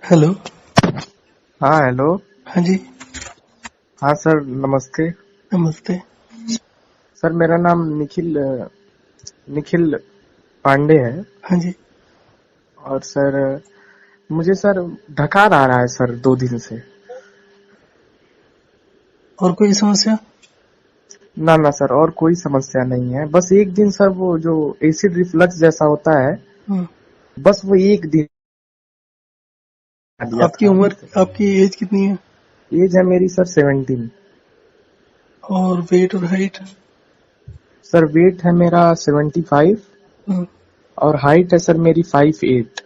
Hello. हाँ hello. हाँ जी। हाँ सर नमस्ते। नमस्ते। सर मेरा नाम निखिल पांडे है। हाँ जी। और सर मुझे सर ढकार आ रहा है सर 2 दिन से। और कोई समस्या? ना ना सर, और कोई समस्या नहीं है। बस एक दिन सर वो जो एसिड रिफ्लक्स जैसा होता है, हम्म। बस वो एक दिन लिया आपकी था। उम्र, आपकी एज कितनी है? एज है मेरी सर 17। और वेट और हाइट? सर वेट है मेरा 75 हम्म। और हाइट है सर मेरी 5'8".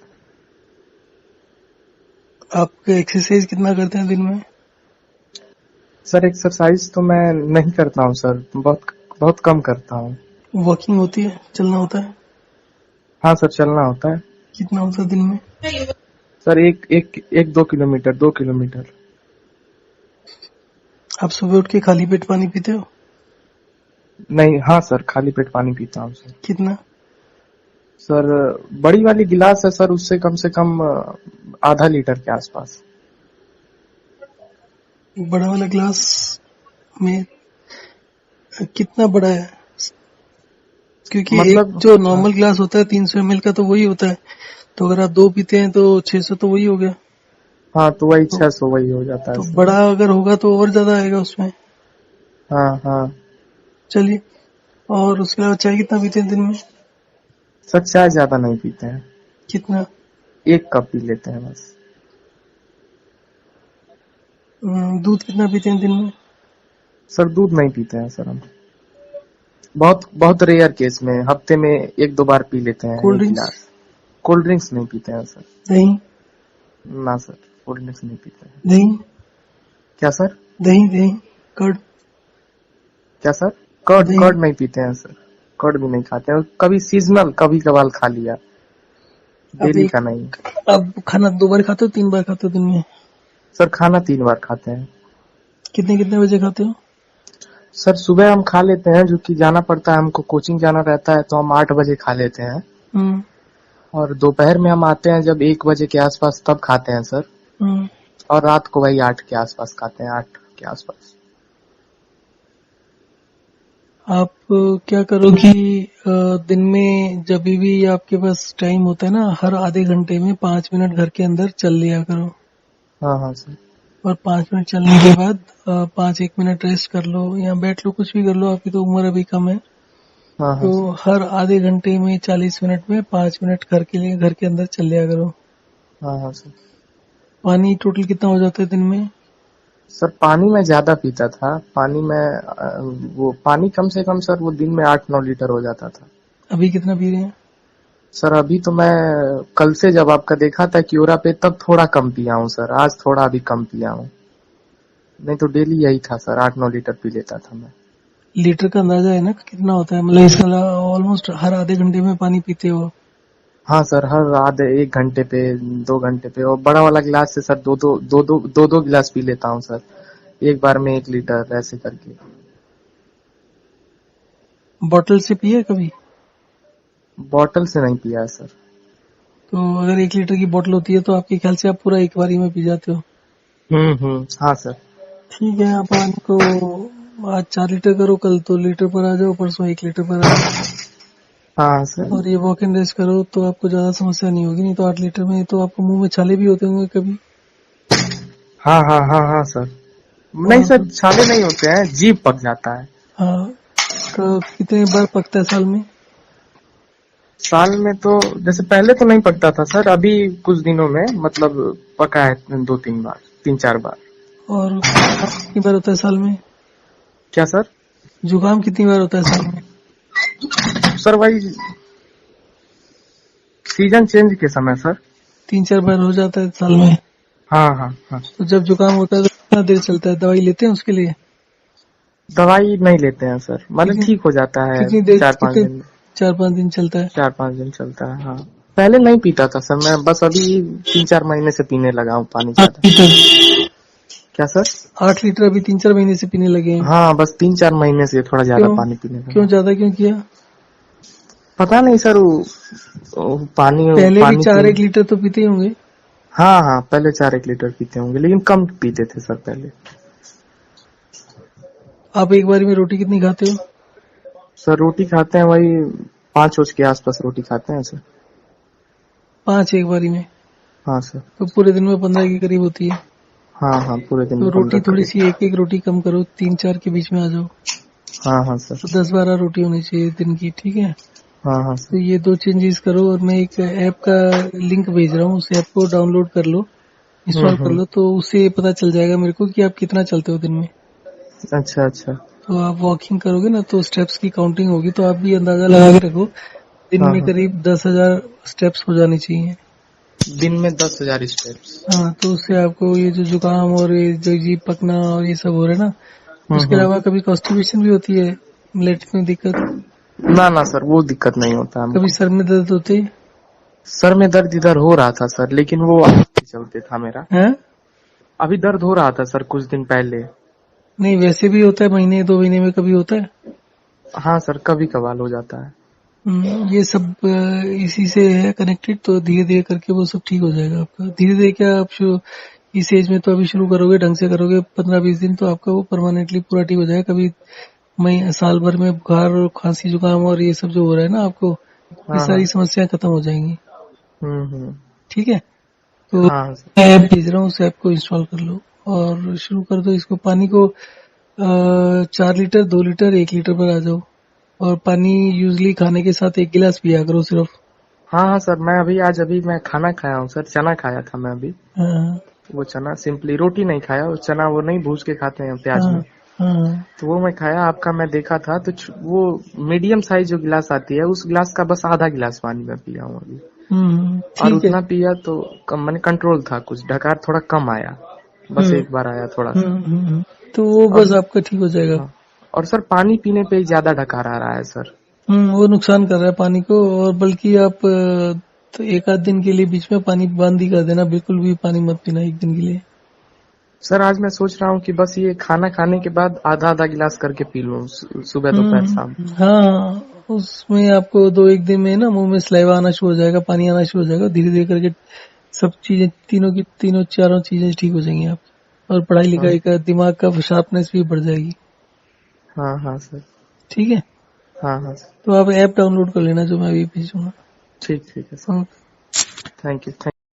आप एक्सरसाइज कितना करते हैं दिन में? सर एक्सरसाइज तो मैं नहीं करता हूँ सर, बहुत बहुत कम करता हूँ। वॉकिंग होती है, चलना होता है? हाँ सर चलना होता है। कितना होता है दिन में? सर एक 2 किलोमीटर 2 किलोमीटर। आप सुबह उठ के खाली पेट पानी पीते हो? नहीं, हाँ सर खाली पेट पानी पीता हूँ सर। कितना? सर बड़ी वाली गिलास है सर, उससे कम से कम आधा लीटर के आसपास। बड़ा वाला ग्लास में कितना बड़ा है? क्योंकि एक मतलब जो हाँ, नॉर्मल ग्लास होता है 300 ml का, तो वही होता है। तो अगर आप दो पीते हैं तो 600, तो वही हो गया। हाँ तो वही तो, 600 वही हो जाता है तो सर। बड़ा अगर होगा तो और ज्यादा आएगा उसमें। हाँ हाँ। चलिए। और उसके अलावा चाय कितना पीते हैं दिन में? सर चाय ज्यादा नहीं पीते हैं, कितना? 1 कप पी लेते हैं बस। दूध कितना पीते हैं दिन में? सर दूध नहीं पीते हैं सर हम, बहुत बहुत रेयर केस में, हफ्ते में 1-2 बार पी लेते हैं कोल्ड एक ड्रिंक्स? गिलास। कोल्ड ड्रिंक्स नहीं पीते हैं सर। दही? ना सर, कोल्ड ड्रिंक्स नहीं पीते हैं। दही? क्या सर? दही दही कर्ड? क्या सर? कर्ड दही? कर्ड नहीं पीते हैं सर। कर्ड भी नहीं खाते हैं, कभी सीजनल कभी कभार खा लिया, अब डेली एक का नहीं। अब खाना 2 बार खाते हो, 3 बार खाते हो दिन में? सर खाना 3 बार खाते हैं। कितने कितने बजे खाते हो? सर सुबह हम खा लेते हैं, जो कि जाना पड़ता है हमको, कोचिंग जाना रहता है तो हम 8 बजे खा लेते हैं। हम्म। और दोपहर में हम आते हैं जब 1 बजे के आसपास, तब खाते हैं सर। हम्म। और रात को वही 8 के आसपास खाते हैं, 8 के आसपास। आप क्या करो कि दिन में जब भी आपके पास टाइम होता है ना, हर आधे घंटे में 5 मिनट घर के अंदर चल लिया करो। हाँ हाँ सर। और 5 मिनट चलने के बाद 5-1 मिनट रेस्ट कर लो या बैठ लो, कुछ भी कर लो, आपकी तो उम्र अभी कम है। हाँ तो हाँ सर। हर आधे घंटे में 40 मिनट में 5 मिनट घर के लिए घर के अंदर चल लिया करो। हाँ हाँ सर। पानी टोटल कितना हो जाता है दिन में? सर पानी मैं ज्यादा पीता था, पानी में वो पानी कम से कम सर वो दिन में 8-9 लीटर हो जाता था। अभी कितना पी रहे हैं? सर अभी तो मैं कल से जब आपका देखा था क्यूरा पे, तब थोड़ा कम पिया हूँ सर, आज थोड़ा अभी कम पिया हूँ। नहीं तो डेली यही था सर, 8-9 लीटर पी लेता था मैं। लीटर का अंदाजा है ना कितना होता है? मतलब इसका ऑलमोस्ट हर आधे घंटे में पानी पीते हो? हाँ सर, हर आधे 1 घंटे पे, 2 घंटे पे। और बड़ा वाला गिलास से सर दो दो गिलास पी लेता हूँ सर, एक बार में 1 लीटर ऐसे करके। बॉटल से पिए कभी? बॉटल से नहीं पिया है सर। तो अगर 1 लीटर की बोतल होती है तो आपके ख्याल से आप पूरा एक बारी में पी जाते हो? हाँ सर। ठीक है, आप पानी को आज 4 लीटर करो, कल 2 लीटर पर आ जाओ, परसों 1 लीटर पर आ जाओ। हाँ सर। और ये वॉक एंड रेस्ट करो तो आपको ज्यादा समस्या नहीं होगी। नहीं तो 8 लीटर में तो आपको मुंह में छाले भी होते होंगे कभी। हाँ हाँ हाँ हाँ सर। नहीं और सर, छाले नहीं होते हैं, जीभ पक जाता है। हाँ, तो कितने बार पकता है साल में? साल में तो जैसे पहले तो नहीं पकता था सर, अभी कुछ दिनों में मतलब पका है 2-3 बार, 3-4 बार। और जुकाम कितनी बार होता है साल में? क्या सर? जुकाम कितनी बार होता है साल में? सर वही सीजन चेंज के समय सर। 3-4 बार हो जाता है साल में। हाँ हाँ हाँ। तो जब जुकाम होता है तो कितना देर चलता है? दवाई लेते हैं उसके लिए? दवाई नहीं लेते हैं सर, मतलब कितनी ठीक हो जाता है कितनी देर, 4-5 कितने दिन में। 4-5 दिन चलता है? 4-5 दिन चलता है हाँ। पहले नहीं पीता था सर मैं, बस अभी 3-4 महीने से पीने लगा हूँ पानी ज्यादा। 8 लीटर? क्या सर? 8 लीटर अभी 3-4 महीने से पीने लगे हैं? हाँ बस 3-4 महीने से थोड़ा ज्यादा क्यों? पानी पीने क्यों लगा। ज्यादा क्यों किया? पता नहीं सर, वो पानी पहले भी पानी 4-1 पीने। लीटर तो पीते ही होंगे। हाँ हाँ, पहले 4-1 लीटर पीते होंगे, लेकिन कम पीते थे सर पहले। आप एक बारी में रोटी कितनी खाते हो? सर रोटी खाते हैं वही 5 के आसपास रोटी खाते हैं सर। 5 एक बारी में? हाँ सर। तो पूरे दिन में 15 के करीब होती है। हाँ हाँ, पूरे दिन तो में रोटी 15 थोड़ी करीब। सी एक एक रोटी कम करो, 3-4 के बीच में आ जाओ। हाँ हाँ सर। तो 10-12 रोटी होनी चाहिए दिन की, ठीक है? हाँ हाँ तो सर। ये 2 चेंजेस करो, और मैं एक ऐप का लिंक भेज रहा हूँ, उस ऐप को डाउनलोड कर लो, इंस्टॉल कर हम्म। लो, तो उससे पता चल जाएगा मेरे को कि आप कितना चलते हो दिन में। अच्छा अच्छा। तो आप वॉकिंग करोगे ना तो स्टेप्स की काउंटिंग होगी, तो आप भी अंदाजा लगा के रखो, दिन हाँ में हाँ, करीब 10,000 स्टेप्स हो जाने चाहिए। दिन में 10,000 स्टेप्स। हाँ, तो उससे आपको ये जो जुकाम और ये जो जीभ पकना और ये सब हो रहा है ना, उसके हम्म। अलावा कभी कॉन्स्टिपेशन भी होती है, ब्लड में दिक्कत, ना ना सर, वो दिक्कत नहीं होता कभी हमको। सर में दर्द होते सर में दर्द इधर हो रहा था सर, लेकिन वो आगे चलते था मेरा। हैं? अभी दर्द हो रहा था सर कुछ दिन पहले। नहीं, वैसे भी होता है, महीने 2 महीने में कभी होता है। हाँ सर, कभी कभार हो जाता है। ये सब इसी से है कनेक्टेड, तो धीरे धीरे करके वो सब ठीक हो जाएगा आपका। धीरे धीरे क्या, आप इस एज में तो अभी शुरू करोगे, ढंग से करोगे, 15-20 दिन, तो आपका वो परमानेंटली पूरा ठीक हो जाएगा। कभी साल भर में बुखार और खांसी जुकाम और ये सब जो हो रहा है ना आपको, ये हाँ हाँ। सारी समस्याएं खत्म हो जाएंगी। हम्म। ठीक है? तो हाँ सर। मैं ऐप भेज रहा हूँ, उस ऐप को इंस्टॉल कर लो और शुरू कर दो इसको। पानी को 4 लीटर, 2 लीटर, 1 लीटर पर आ जाओ। और पानी यूजली खाने के साथ 1 गिलास पिया करो सिर्फ। हाँ हाँ सर, मैं अभी मैं खाना खाया हूँ सर, चना खाया था मैं अभी। हाँ वो चना सिंपली, रोटी नहीं खाया, वो चना वो नहीं भूज के खाते हैं प्याज हाँ में, हाँ। तो वो मैं खाया। आपका मैं देखा था तो वो मीडियम साइज जो गिलास आती है, उस गिलास का बस आधा गिलास पानी मैं पिया हूँ अभी। और ठीक है। उतना पिया तो कम, मैंने कंट्रोल था, कुछ डकार थोड़ा कम आया, बस हम्म एक बार आया थोड़ा सा। तो वो और बस आपका ठीक हो जाएगा। हाँ, और सर पानी पीने पे ही ज्यादा डकार आ रहा है सर। वो नुकसान कर रहा है पानी को, और बल्कि आप तो 1 आध दिन के लिए बीच में पानी बंद ही कर देना, बिल्कुल भी पानी मत पीना 1 दिन के लिए। सर आज मैं सोच रहा हूँ कि बस ये खाना खाने के बाद आधा आधा गिलास करके पी लूँ, सुबह दोपहर शाम। हाँ, उसमें आपको 2-1 दिन में ना मुंह में सलाइवा आना शुरू हो जाएगा, पानी आना शुरू हो जाएगा, धीरे धीरे करके सब चीजें, तीनों की तीनों चारों चीजें ठीक हो जाएंगी आप। और पढ़ाई हाँ लिखाई का, दिमाग का शार्पनेस भी बढ़ जाएगी। हाँ हाँ सर। ठीक है? हाँ हाँ सर। तो आप ऐप डाउनलोड कर लेना जो मैं अभी भेजूंगा। ठीक ठीक है सर। ओके। Thank you.